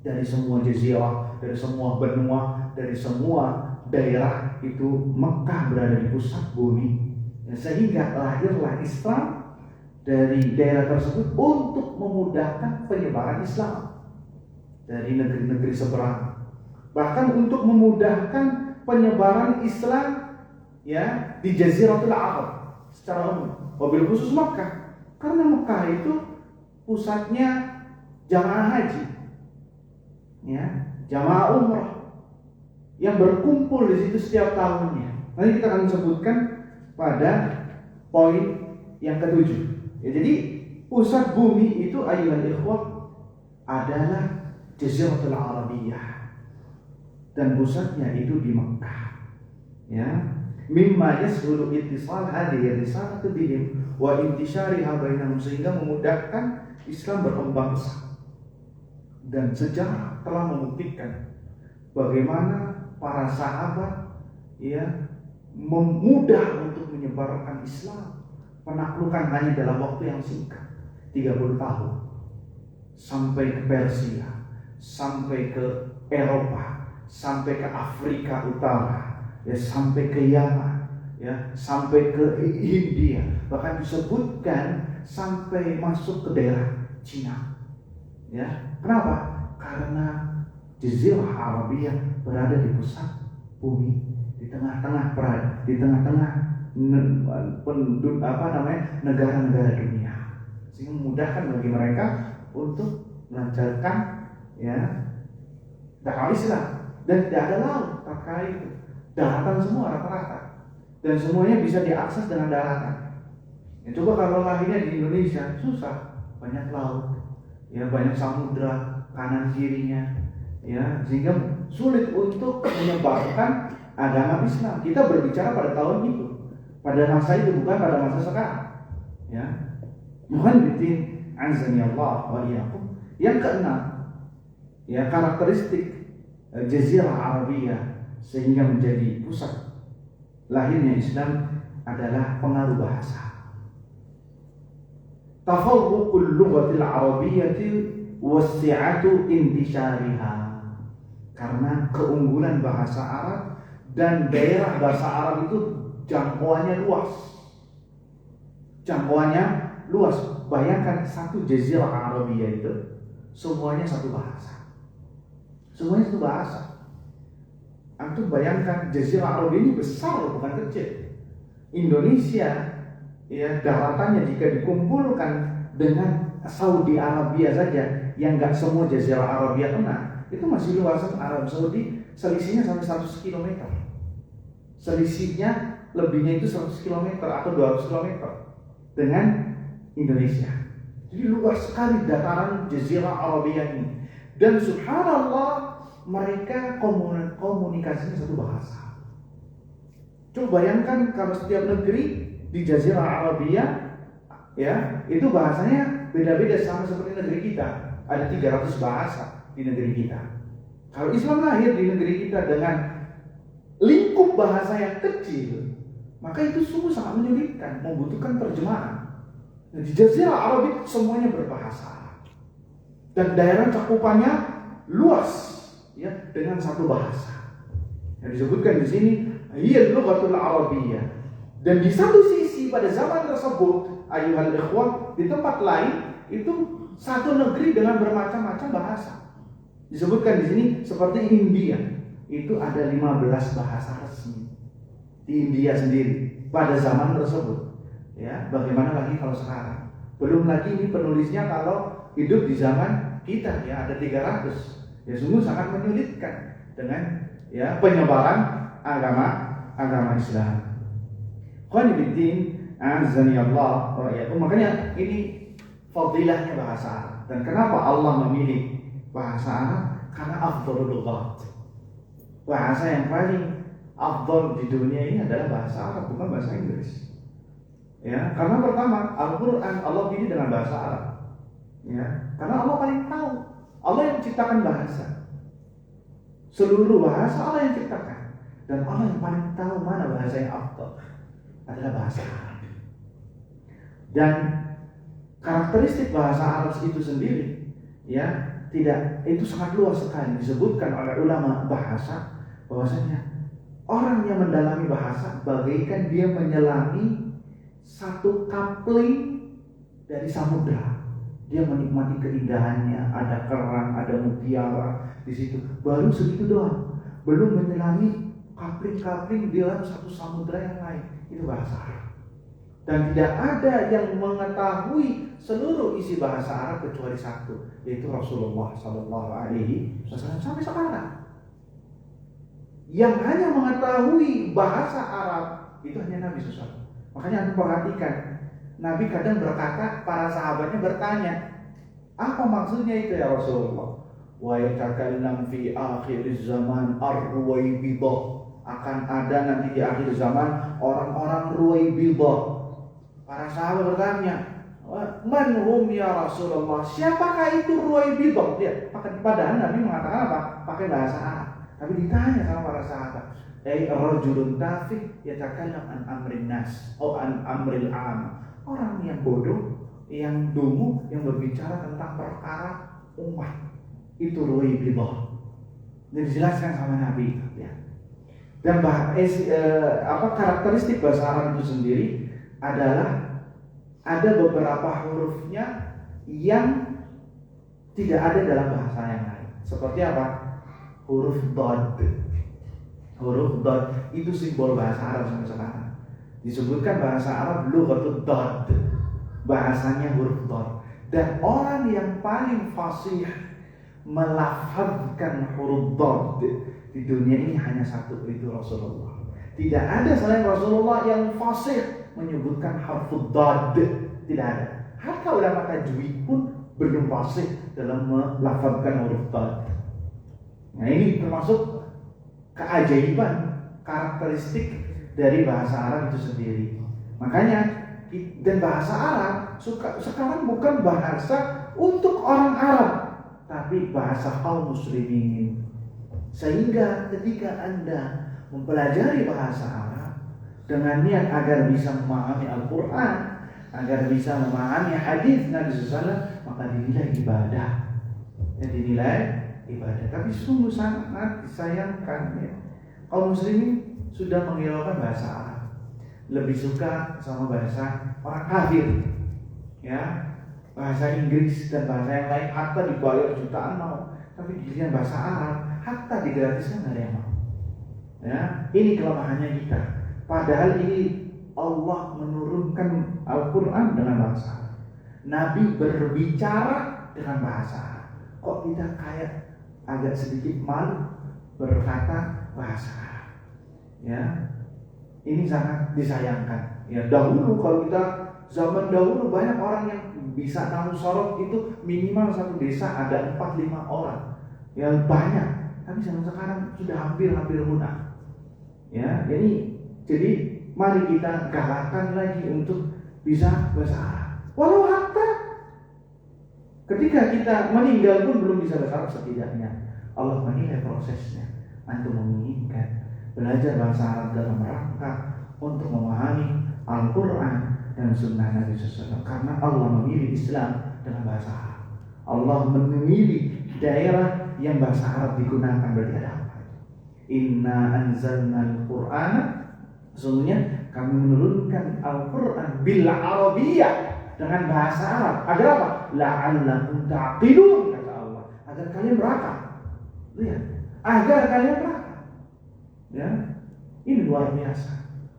Dari semua jazirah, dari semua benua, dari semua daerah itu Mekah berada di pusat bumi, ya, sehingga lahirlah Islam dari daerah tersebut untuk memudahkan penyebaran Islam dari negeri-negeri seberang, bahkan untuk memudahkan penyebaran Islam, ya, di Jaziratul Arab secara umum, wabil khusus Mekah, karena Mekah itu pusatnya jamaah haji, ya, jamaah umrah yang berkumpul di situ setiap tahunnya. Nanti kita akan sebutkan pada poin yang ketujuh. Ya, jadi pusat bumi itu ayyuhal ikhwah adalah Jaziratul Arabiyah dan pusatnya itu di Mekah. Ya, mimma yashulu ittisal hadhihi risalatu bihim wa intishariha bainahum, sehingga memudahkan Islam berkembang pesat. Dan sejarah telah membuktikan bagaimana para sahabat, ya, memudah untuk menyebarkan Islam, penaklukan hanya dalam waktu yang singkat, 30 tahun, sampai ke Persia, sampai ke Eropa, sampai ke Afrika Utara, ya, sampai ke Yaman, ya, sampai ke India, bahkan disebutkan sampai masuk ke daerah Cina. Ya, kenapa? Karena Jazirah Arabiyah berada di pusat bumi, di tengah-tengah negara-negara dunia, sehingga memudahkan bagi mereka untuk melancarkan, ya, dakwah Islam. Dan tidak ada laut terkait itu, daratan semua rata-rata, dan semuanya bisa diakses dengan daratan. Ya, coba kalau lahirnya di Indonesia susah, banyak laut, ya, banyak samudra kanan kirinya, ya, sehingga sulit untuk menyebarkan agama Islam. Kita berbicara pada tahun itu, pada masa itu, bukan pada masa sekarang. Ya, mohon bitin azani Allah wa iyyakum. Yang keenam, ya, karakteristik Jazirah Arabiyah sehingga menjadi pusat lahirnya Islam adalah pengaruh bahasa. Tafawuqul lughatil arabiyyati wasi'atu intisyariha. Karena keunggulan bahasa Arab dan daerah bahasa Arab itu jangkauannya luas. Jangkauannya luas. Bayangkan satu jazirah Arabia itu semuanya satu bahasa. Semuanya satu bahasa. Antum bayangkan jazirah Arabia ini besar, bukan kecil. Indonesia ya daratannya jika dikumpulkan dengan Saudi Arabia saja yang nggak semua jazirah Arabia kena, itu masih luasan Arab Saudi selisihnya sampai 100 km. Selisihnya lebihnya itu 100 km atau 200 km dengan Indonesia. Jadi luas sekali dataran jazirah Arabia ini. Dan subhanallah mereka komunikasinya satu bahasa. Coba bayangkan kalau setiap negeri di jazirah Arabia ya, itu bahasanya beda-beda sama seperti negeri kita. Ada 300 bahasa di negeri kita. Kalau Islam lahir di negeri kita dengan lingkup bahasa yang kecil, maka itu sungguh sangat menyulitkan, membutuhkan terjemahan. Nah, di jazirah Arabia semuanya berbahasa dan daerah cakupannya luas ya dengan satu bahasa. Yang disebutkan di sini hiya lughatul arabiyyah. Dan di satu sisi pada zaman tersebut ayuhal ikhwah, di tempat lain itu satu negeri dengan bermacam-macam bahasa. Disebutkan di sini seperti India, itu ada 15 bahasa resmi di India sendiri pada zaman tersebut. Ya, bagaimana lagi kalau sekarang? Belum lagi ini penulisnya kalau hidup di zaman kita ya ada 300. Ya sungguh sangat menyulitkan dengan ya penyebaran agama Islam. Qanibiddin azani Allah wa iyyakum. Makanya ini fadilahnya bahasa Arab. Dan kenapa Allah memilih bahasa Arab? Karena afdhalul lughat. Bahasa yang paling afdal di dunia ini adalah bahasa Arab, bukan bahasa Inggris. Ya, karena pertama Al-Qur'an Allah pilih dengan bahasa Arab. Ya, karena Allah paling tahu. Allah yang menciptakan bahasa. Seluruh bahasa Allah yang ciptakan. Dan Allah yang paling tahu mana bahasa yang afdal adalah bahasa Arab. Dan karakteristik bahasa Arab itu sendiri ya itu sangat luas sekali. Disebutkan oleh ulama bahasa bahwasanya orang yang mendalami bahasa bagaikan dia menyelami satu kapling dari samudra. Dia menikmati keindahannya, ada kerang, ada mutiara di situ. Baru segitu doang, belum menyelami kapling-kapling di dalam satu samudra yang lain. Itu bahasa Arab. Dan tidak ada yang mengetahui seluruh isi bahasa Arab kecuali satu, yaitu Rasulullah SAW sampai sekarang. Yang hanya mengetahui bahasa Arab itu hanya Nabi SAW. Makanya Anda perhatikan, Nabi kadang berkata, para sahabatnya bertanya, apa maksudnya itu ya Rasulullah? Wa yatakallam fi akhir zaman ar-ruwaibidah. Akan ada nanti di akhir zaman orang-orang ruwaibidah. Para sahabat bertanya, man hum ya Rasulullah? Siapakah itu ruwaibidah? Padahal Nabi mengatakan apa? Pakai bahasa Arab. Tapi ditanya sama para sahabat, rajulun tafih yatakallam an amrin nas atau an amril am. Orang yang bodoh, yang dungu, yang berbicara tentang perkara umat. Itu ruwaibidah. Dan dijelaskan sama Nabi ya. Dan karakteristik bahasa Arab itu sendiri adalah ada beberapa hurufnya yang tidak ada dalam bahasa yang lain. Seperti apa? Huruf dad. Huruf dad itu simbol bahasa Arab sampai sekarang. Disebutkan bahasa Arab lughatud dad. Bahasanya huruf dad. Dan orang yang paling fasih melafazkan huruf dad di dunia ini hanya satu, itu Rasulullah. Tidak ada selain Rasulullah yang fasih menyebutkan huruf dad. Tidak ada. Hatta ulama tajwid pun belum fasih dalam melafazkan huruf dad. Nah, ini termasuk keajaiban, karakteristik dari bahasa Arab itu sendiri. Makanya dan bahasa Arab sekarang bukan bahasa untuk orang Arab, tapi bahasa kaum muslimin. Sehingga ketika Anda mempelajari bahasa Arab dengan niat agar bisa memahami Al-Quran, agar bisa memahami hadis Nabi SAW, maka dinilai ibadah. Ya, dinilai ibadah. Tapi sungguh sangat disayangkan ya, kaum muslimin sudah menghiraukan bahasa Arab, lebih suka sama bahasa orang kafir, ya, bahasa Inggris dan bahasa yang lain, hatta dibayar jutaan mau, tapi giliran bahasa Arab, hatta digratiskan nggak ada yang mau. Ya, ini kelemahannya kita. Padahal ini Allah menurunkan Al-Quran dengan bahasa Arab, Nabi berbicara dengan bahasa Arab. Kok kita kayak agak sedikit malu berkata bahasa Arab? Ya, ini sangat disayangkan. Ya, dahulu kalau kita zaman dahulu banyak orang yang bisa nahu sorot itu minimal satu desa ada 4-5 orang. Ya banyak. Tapi zaman sekarang sudah hampir punah. Ya, jadi mari kita galakkan lagi untuk bisa bahasa Arab. Walau hatta ketika kita meninggal pun belum bisa bahasa Arab, setidaknya Allah menilai prosesnya. Antum menginginkan belajar bahasa Arab dalam rangka untuk memahami Al-Quran dan Sunnah Nabi SAW, karena Allah memilih Islam dengan bahasa Arab. Allah memilih daerah yang bahasa Arab digunakan. Berarti ada apa? Inna anzalna al-Qur'an, sesungguhnya kami menurunkan Al-Quran bil Arabiyyah, dengan bahasa Arab. Agar apa? La'allakum ta'qilun, kata Allah, agar kalian berakal. Lihat, agar kalian berakal. Ya, ini luar biasa,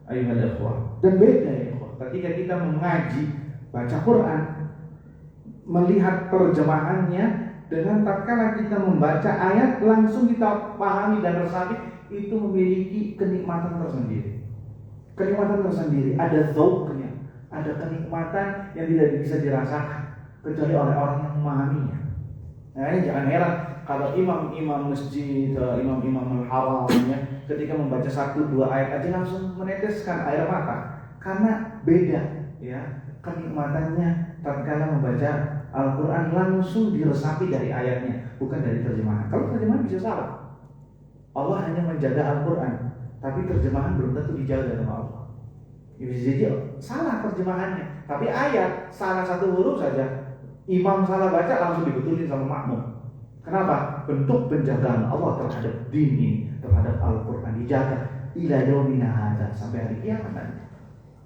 ayyuhal ikhwah. Dan beda ya ikhwah, ketika kita mengaji baca Quran, melihat terjemahannya, dengan tatkala kita membaca ayat langsung kita pahami dan resapi, itu memiliki kenikmatan tersendiri. Kenikmatan tersendiri, ada dzauqnya, ada kenikmatan yang tidak bisa dirasakan kecuali oleh orang yang memahaminya. Nah, ini jangan heran kalau imam-imam masjid, imam-imam al-haram ya, ketika membaca 1-2 ayat aja langsung meneteskan air mata, karena beda ya kenikmatannya tatkala membaca Al-Quran langsung diresapi dari ayatnya, bukan dari terjemahan. Kalau terjemahan bisa salah, Allah hanya menjaga Al-Quran, tapi terjemahan belum tentu dijaga sama Allah. Bisa jadi salah terjemahannya, tapi ayat salah satu huruf saja, imam salah baca langsung dibetulin sama makmum. Kenapa? Bentuk penjagaan Allah terhadap din ini, terhadap Al-Quran dijaga ila yaumina hadza, sampai hari kiamat nanti.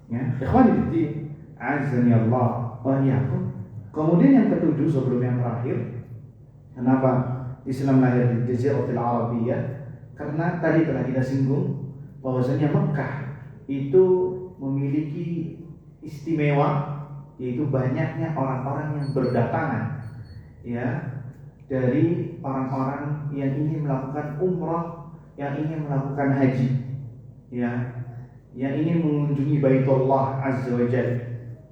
Ya, ikhwani fiddin, azani Allah wa iyyakum. Kemudian yang ketujuh sebelum yang terakhir, kenapa Islam lahir di Jaziratul Arabiyyah? Karena tadi telah kita singgung bahwasanya Mekah itu memiliki istimewa, yaitu banyaknya orang-orang yang berdatangan ya, dari orang-orang yang ingin melakukan umrah, yang ingin melakukan haji ya, yang ingin mengunjungi Baitullah Azza wa Jalla.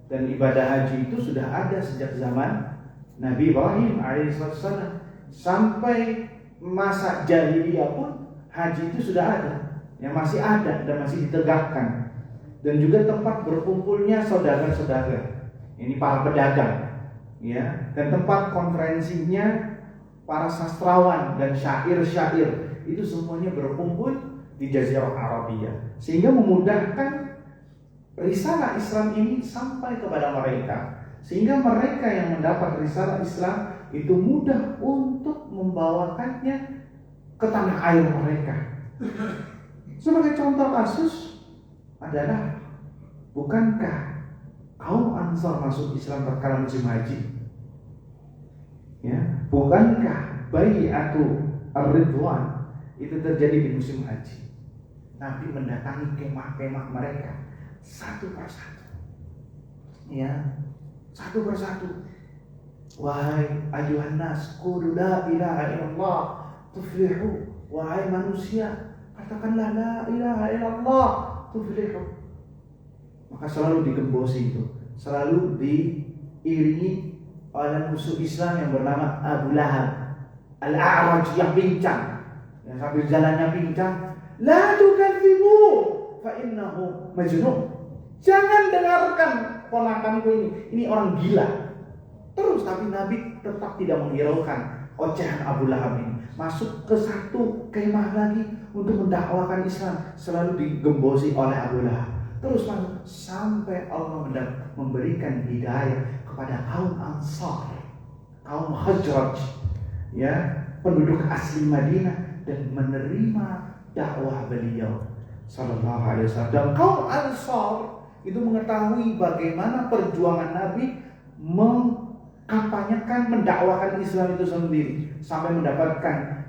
Dan ibadah haji itu sudah ada sejak zaman Nabi Ibrahim alaihissalam, sampai masa jahiliyah pun haji itu sudah ada, yang masih ada dan masih ditegakkan. Dan juga tempat berkumpulnya saudagar-saudagar, ini para pedagang ya, dan tempat konferensinya para sastrawan dan syair-syair, itu semuanya berkumpul di Jazirah Arabiyyah, sehingga memudahkan risalah Islam ini sampai kepada mereka, sehingga mereka yang mendapat risalah Islam itu mudah untuk membawakannya ke tanah air mereka. Sebagai contoh kasus adalah, bukankah kaum Ansar masuk Islam tatkala musim haji? Ya, bukankah Bai'atu Ar-Ridwan itu terjadi di musim haji? Nabi mendatangi kemah-kemah mereka satu persatu, ya, satu persatu. Wahai ayuhan nas, qulu la ilaha illallah tuflihu. Wahai manusia, katakanlah la ilaha illallah tuflihu. Maka selalu digembosi itu, selalu diiringi oleh musuh Islam yang bernama Abu Lahab Al-A'raj, yang pincang, yang sambil jalannya pincang. La tukadzibu fa innahu majnun. Jangan dengarkan ponakanku ini orang gila. Terus tapi Nabi tetap tidak menghiraukan ocehan Abu Lahab ini. Masuk ke satu kemah lagi untuk mendakwakan Islam, selalu digembosi oleh Abu Lahab. Terus masuk sampai Allah memberikan hidayah kepada kaum Ansar, kaum Khazraj, ya, penduduk asli Madinah, dan menerima dakwah beliau sallallahu alaihi wasallam. Dan kaum Ansar itu mengetahui bagaimana perjuangan Nabi mengkampanyekan, mendakwakan Islam itu sendiri, sampai mendapatkan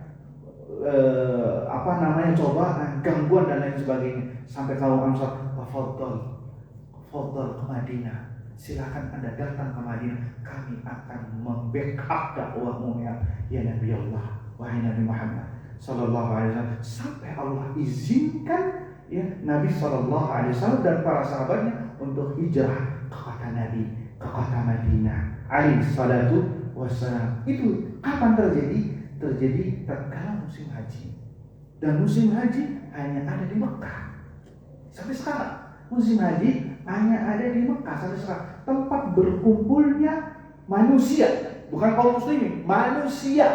cobaan, gangguan dan lain sebagainya. Sampai kaum Ansar, Fadl ke Madinah, silakan Anda datang ke Madinah, kami akan membackup dakwahmu ya Nabi Allah, wahai Nabi Muhammad sallallahu alaihi wasallam. Sampai Allah izinkan ya Nabi sallallahu alaihi wasallam dan para sahabatnya untuk hijrah ke kota Nabi, ke kota Madinah alaihi salatu wassalam. Itu kapan terjadi? Terjadi tatkala musim haji. Dan musim haji hanya ada di Mekah. Sampai sekarang musim haji hanya ada di Mekah sampai sekarang. Tempat berkumpulnya manusia, bukan kaum muslimin, manusia,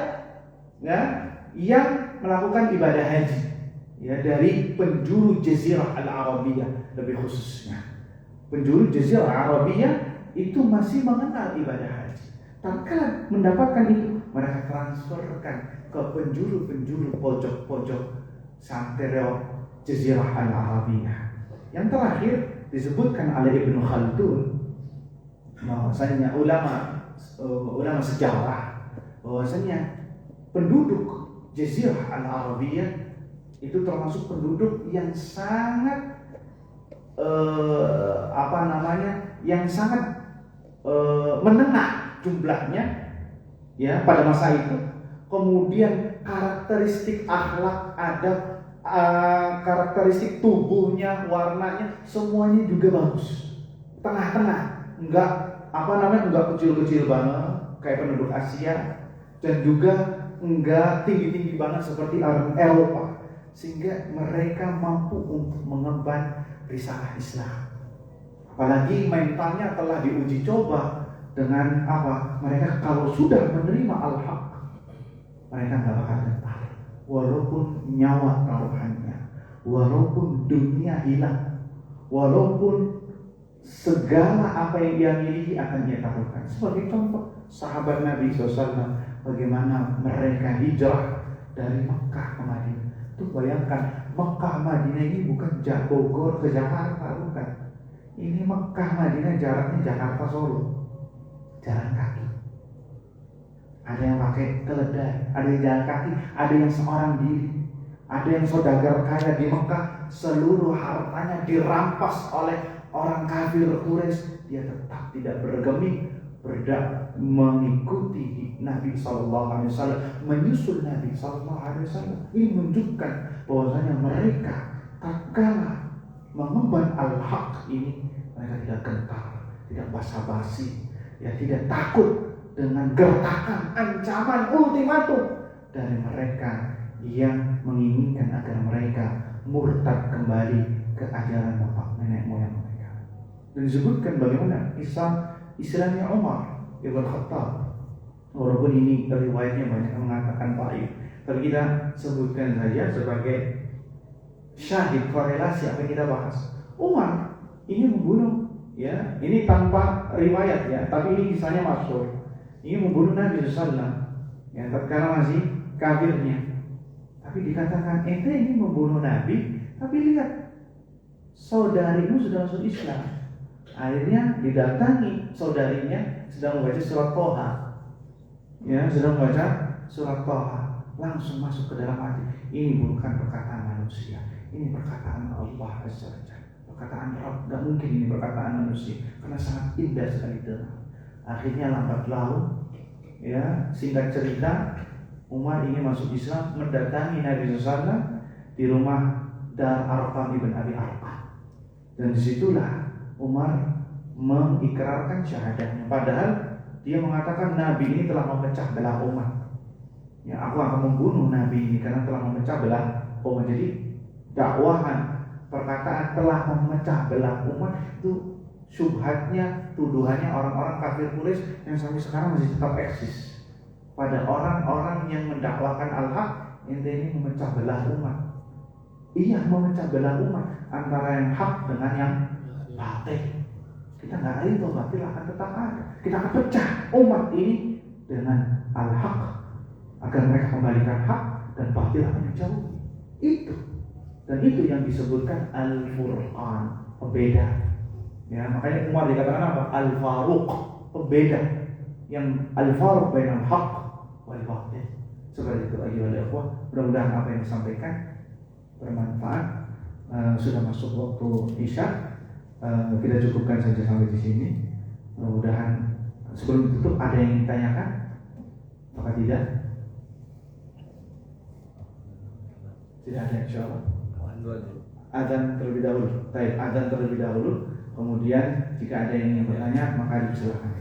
ya, yang melakukan ibadah haji, ya, dari penjuru Jazirah Al-Arabiyah lebih khususnya. Penjuru Jazirah Al-Arabiyah itu masih mengenal ibadah haji. Tatkala mendapatkan itu, mereka transferkan ke penjuru-penjuru pojok-pojok santero Jazirah Al-Arabiyah. Yang terakhir disebutkan oleh Ibnu Khaldun, bahwasanya ulama sejarah, bahwasanya penduduk Jazirah Al-Arabiyah itu termasuk penduduk yang sangat yang sangat menengah jumlahnya, ya, pada masa itu. Kemudian karakteristik akhlak, adab, karakteristik tubuhnya, warnanya, semuanya juga bagus, tengah-tengah, enggak kecil-kecil banget kayak penduduk Asia, dan juga enggak tinggi-tinggi banget seperti orang Eropa, sehingga mereka mampu untuk mengemban risalah Islam. Apalagi mentalnya telah diuji coba dengan mereka kalau sudah menerima al-haq, mereka nggak bakal gentar, walaupun nyawa taruhannya, walaupun dunia hilang, walaupun segala apa yang dia miliki akan dia taruhkan. Sebagai contoh, sahabat Nabi SAW, bagaimana mereka hijrah dari Mekah ke Madinah. Tuh bayangkan, Mekah Madinah ini bukan Bogor ke Jakarta, bukan. Ini Mekah Madinah jaraknya Jakarta Solo, jalan kaki. Ada yang pakai keledai, ada yang jalan kaki, ada yang seorang diri, ada yang saudagar kaya di Mekah, seluruh hartanya dirampas oleh orang kafir Quraisy, dia tetap tidak bergeming, mengikuti Nabi SAW, menyusul Nabi SAW. Ini menunjukkan bahwasanya mereka tatkala mengemban al-haq ini, mereka tidak gentar, tidak basa-basi, ya, tidak takut dengan gertakan, ancaman, ultimatum dari mereka yang menginginkan agar mereka murtad kembali ke ajaran bapak nenek moyang mereka. Dan disebutkan bagaimana Islamnya Umar Ibn Khattab. Walaupun ini riwayatnya banyak yang mengatakan dhaif, tapi kita sebutkan saja sebagai syahid korelasi apa yang kita bahas. Umar ini membunuh, ya, ini tanpa riwayat, ya, tapi ini kisahnya masyhur. Ini membunuh Nabi SAW, ya, tatkala masih kafirnya. Tapi dikatakan, ente ini membunuh Nabi, tapi lihat, saudarimu sudah masuk Islam. Akhirnya didatangi saudarinya sedang membaca surat Toha, ya, sedang membaca surat Toha, langsung masuk ke dalam hati. Ini bukan perkataan manusia, ini perkataan Allah Azza wa Jalla, perkataan Rabb. Gak mungkin ini perkataan manusia, karena sangat indah sekali dengar. Akhirnya lambat laun, ya, singkat cerita, Umar ingin masuk Islam, mendatangi Nabi SAW di rumah Dar Arqam ibn Abi Arqam, dan disitulah Umar mengikrarkan syahadahnya. Padahal dia mengatakan Nabi ini telah memecah belah umat, ya, aku akan membunuh Nabi ini karena telah memecah belah umat. Jadi dakwahan, perkataan telah memecah belah umat itu syubhatnya, tuduhannya orang-orang kafir Quraisy yang sampai sekarang masih tetap eksis. pada orang-orang yang mendakwakan al-haq, ente ini memecah belah umat. Iya, memecah belah umat antara yang hak dengan yang batil. Kita nggak itu batil akan tetap ada. Kita akan pecah umat ini dengan al-haq agar mereka kembalikan hak dan batil akan dijauhi. Itu. Dan itu yang disebutkan al-Furqan, pembeda. Ya, makanya Umar dikatakan apa? Al-Faruq, pembeda. Yang al-Faruq bainal haq wal batil. Seperti itu ayyuhal ikhwah. Mudah-mudahan apa yang disampaikan bermanfaat. Sudah masuk waktu Isya. Kita cukupkan saja sampai di sini. Mudah-mudahan sebelum tutup ada yang ditanyakan? Apakah tidak? Tidak ada, insyaallah. Adzan terlebih dahulu. Baik, adzan terlebih dahulu. Kemudian jika ada yang ingin bertanya maka dipersilakan.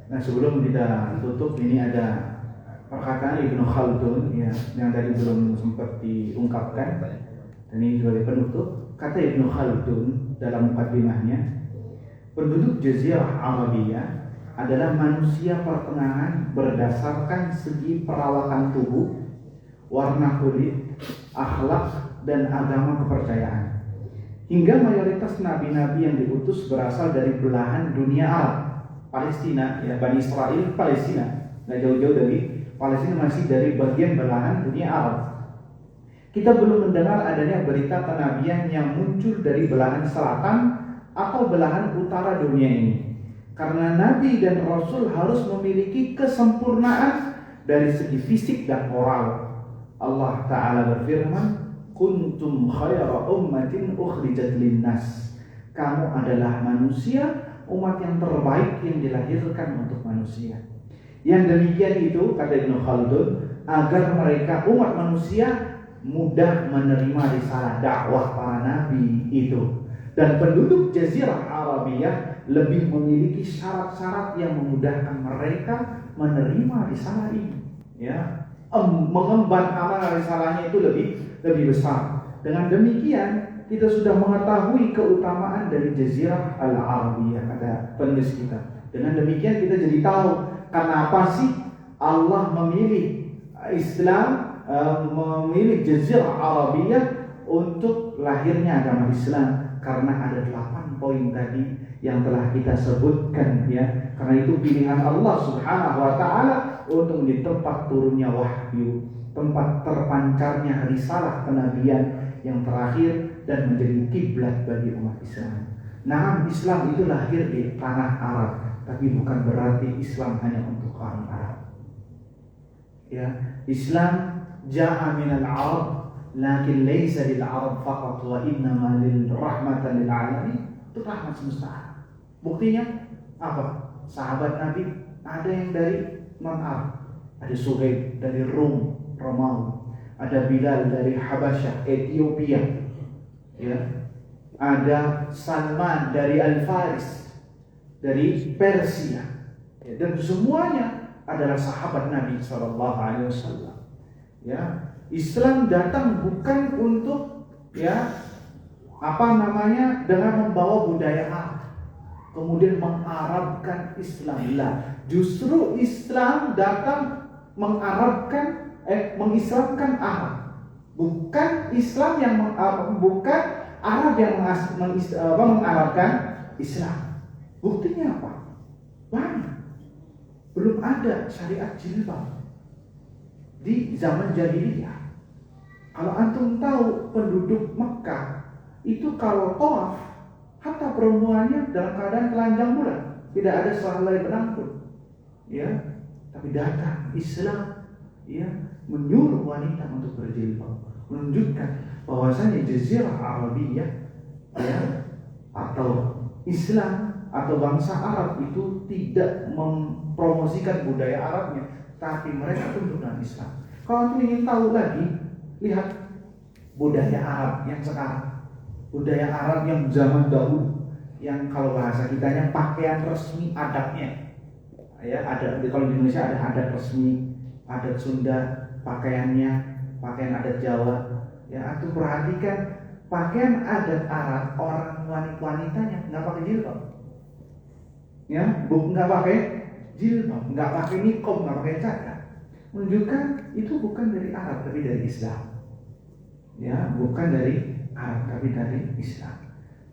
Nah, sebelum kita tutup, ini ada perkataan Ibnu Khaldun ya, yang tadi belum sempat diungkapkan dan ini sebagai penutup. Kata Ibnu Khaldun dalam mukaddimahnya, penduduk Jazirah Arabiyah adalah manusia pertengahan berdasarkan segi perawakan tubuh, warna kulit, akhlak, dan agama kepercayaan. Hingga mayoritas nabi-nabi yang diutus berasal dari belahan dunia Arab. Palestina, ya, Bani Israel, Palestina, nggak jauh-jauh dari Palestina, masih dari bagian belahan dunia Arab. Kita belum mendengar adanya berita kenabian yang muncul dari belahan selatan atau belahan utara dunia ini. Karena Nabi dan Rasul harus memiliki kesempurnaan dari segi fisik dan moral. Allah Ta'ala berfirman, kuntum khaira ummatin ukhrijat linnas. Kamu adalah manusia, umat yang terbaik yang dilahirkan untuk manusia. Yang demikian itu, kata Ibnu Khaldun, agar mereka umat manusia mudah menerima risalah dakwah para nabi itu. Dan penduduk Jazirah Arabiyah lebih memiliki syarat-syarat yang memudahkan mereka menerima risalah ini. Ya, mengemban amanah risalahnya itu lebih besar. Dengan demikian kita sudah mengetahui keutamaan dari Jazirah Al-Arabiyah, kata penulis kita. Dengan demikian kita jadi tahu kenapa sih Allah memilih Islam, memilih Jazirah Arabiyah untuk lahirnya agama Islam karena ada 8 poin tadi yang telah kita sebutkan ya. Karena itu pilihan Allah Subhanahu wa taala untuk menjadi tempat turunnya wahyu, tempat terpancarnya risalah kenabian yang terakhir dan menjadi kiblat bagi umat Islam. Nah, Islam itu lahir di tanah Arab, tapi bukan berarti Islam hanya untuk orang Arab. Ya, Islam ja'a minal Arab, lakin laysa lil Arab faqat wa innama lil rahmatan lil alamin. Itu rahmat semesta alam. Buktinya apa? Sahabat Nabi ada yang dari non-Arab, ada Suhaib dari Rum, Romawi, ada Bilal dari Habasyah, Ethiopia, ya, ada Salman dari Al-Faris, dari Persia, ya, dan semuanya adalah sahabat Nabi SAW. Ya, Islam datang bukan untuk dengan membawa budaya Arab, kemudian mengarabkan Islam. Justru Islam datang mengislamkan Arab. Bukan Islam yang bukan Arab yang mengarabkan Islam. Buktinya apa? Banyak. Belum ada syariat jilbab di zaman jahiliyah. Kalau antum tahu penduduk Mekah itu kalau tawaf, hatta perempuannya dalam keadaan telanjang bulan, tidak ada sehelai benang pun. Ya, tapi datang Islam, ya, menyuruh wanita untuk berjilbab, menunjukkan bahwasanya Jazirah Arabiyah, ya, atau Islam atau bangsa Arab itu tidak mempromosikan budaya Arabnya, tapi mereka tunduk dengan Islam. Kalau antum ingin tahu lagi, lihat budaya Arab yang sekarang. Budaya Arab yang zaman dahulu, yang kalau bahasa kitanya pakaian resmi adatnya, ya, ada. Kalau di Indonesia ada adat resmi, adat Sunda, pakaiannya pakaian adat Jawa. Ya, aku perhatikan pakaian adat Arab, orang wanitanya nggak pakai jilbab, ya, nggak pakai jilbab, nggak pakai niqab, nggak pakai cadar, menunjukkan itu bukan dari Arab tapi dari Islam. Ya, bukan dari Arab tapi dari Islam.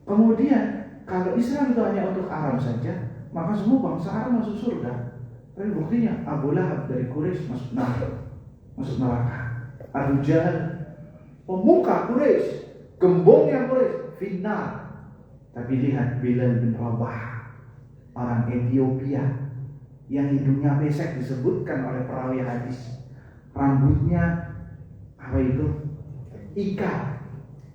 Kemudian kalau Islam itu hanya untuk Arab saja, maka semua bangsa Arab masuk surga. Tapi buktinya Abu Lahab dari Quraisy masuk neraka. Abu Jahal, pemuka Quraisy, gembongnya Quraisy, finnar. Tapi lihat Bilal bin Rabah, orang Ethiopia yang hidungnya pesek, disebutkan oleh perawi hadis, rambutnya ikat,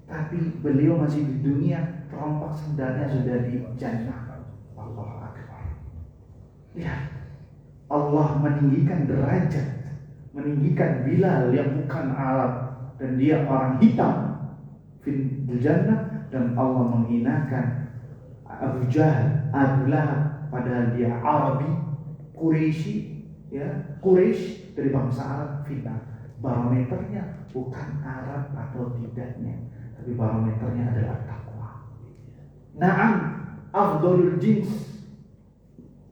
tapi beliau masih di dunia, terompak sendalnya sudah di jannah. Allahu Akbar. Lihat, Allah meninggikan derajat, meninggikan Bilal yang bukan Arab dan dia orang hitam fil jannah, dan Allah menghinakan Abu Jahal, Abu Lahab, padahal dia Arabi, Quraisy, ya, Quraisy dari bangsa Arab, fitnah. Barometernya bukan Arab atau tidaknya, tapi barometernya adalah takwa. Naam, afdalul jins,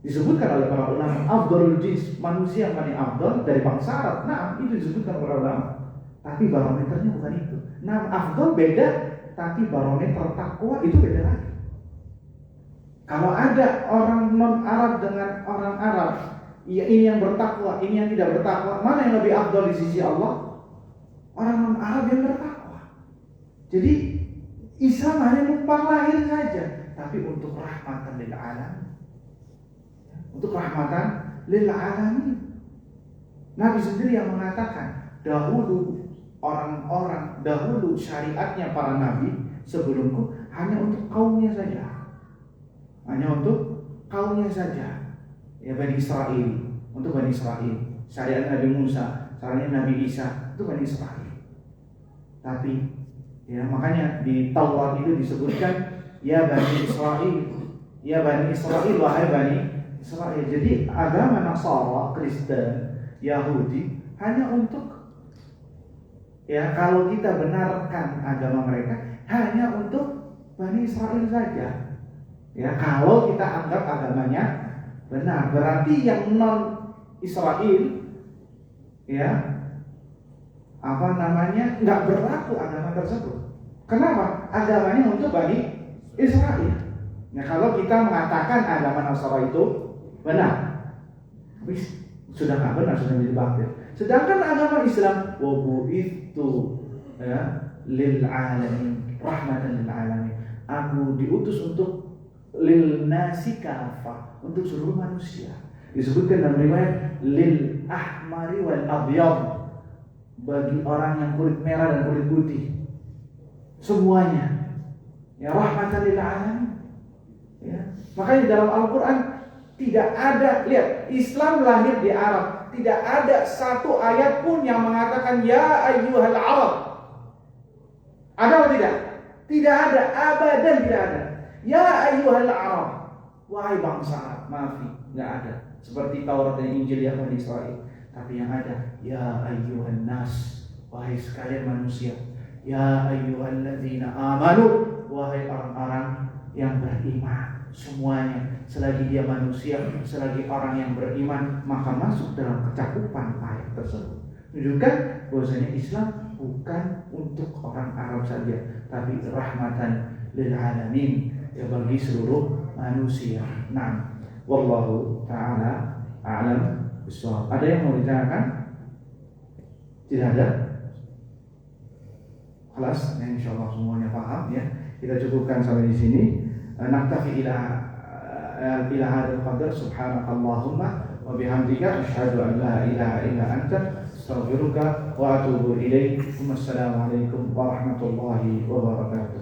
disebutkan oleh para ulama, afdalul jins, manusia yang paling afdal dari bangsa Arab. Naam, itu disebutkan oleh para ulama. Tapi barometernya bukan itu. Naam, afdal beda, tapi barometer takwa itu beda lagi. Kalau ada orang non-Arab dengan orang Arab, ya, ini yang bertakwa, ini yang tidak bertakwa, mana yang lebih afdal di sisi Allah? Orang non-Arab yang bertakwa. Jadi Islam hanya numpang lahir saja, tapi untuk rahmatan lil alamin. Untuk rahmatan lil alamin. Nabi sendiri yang mengatakan, dahulu syariatnya para nabi sebelumku hanya untuk kaumnya saja. Hanya untuk kaumnya saja. Ya, Bani Israel, untuk Bani Israel. Syariat Nabi Musa, syariat Nabi Isa, itu Bani Israel. Tapi, ya, makanya di Taurat itu disebutkan, ya Bani Israel, ya Bani Israel, wahai Bani Israel. Jadi agama Nasara, Kristen, Yahudi hanya untuk, ya, kalau kita benarkan agama mereka hanya untuk Bani Israel saja. Ya, kalau kita anggap agamanya benar, berarti yang non Israel, ya, nggak berlaku agama tersebut. Kenapa? Agamanya untuk Bani Israel. Nah, kalau kita mengatakan agama Nasara itu benar, sudah nggak benar, sudah menjadi batil. Sedangkan agama Islam, wa bu'ithu ya lil alamin, rahmatan lil alamin. Aku diutus untuk lil nasi kafah, untuk seluruh manusia. Disebutkan dalam riwayat lil ahmari wal abyad, bagi orang yang kulit merah dan kulit putih. Semuanya. Ya, rahmatan lil alamin. Ya. Makanya di dalam Al-Qur'an tidak ada, lihat, Islam lahir di Arab. Tidak ada satu ayat pun yang mengatakan ya ayyuhal Arab. Ada atau tidak? Tidak ada, abadan tidak ada. Ya ayyuhal Arab, wahai bangsa Arab, maafi, enggak ada. Seperti Taurat dan Injil yang Bani Israel. Tapi yang ada, ya ayyuhan nas, wahai sekalian manusia. Ya ayyuhalladzina amanu, wahai orang-orang yang beriman. Semuanya, selagi dia manusia, selagi orang yang beriman, maka masuk dalam kecakupan ayat tersebut. Menunjukkan bahwasanya Islam bukan untuk orang Arab saja, tapi rahmatan lil alamin, ya, bagi seluruh manusia. Nah, wallahu taala a'lam bishawab. Ada yang mau ditanyakan? Tidak ada? Kelas, ya, insyaallah semuanya paham, ya. Kita cukupkan sampai di sini. Naktafi ila hadzal qadar. Subhanakallahumma wa bihamdika asyhadu an la ilaha illa anta astaghfiruka wa atubu ilaik. Wassalamualaikum warahmatullahi wabarakatuh.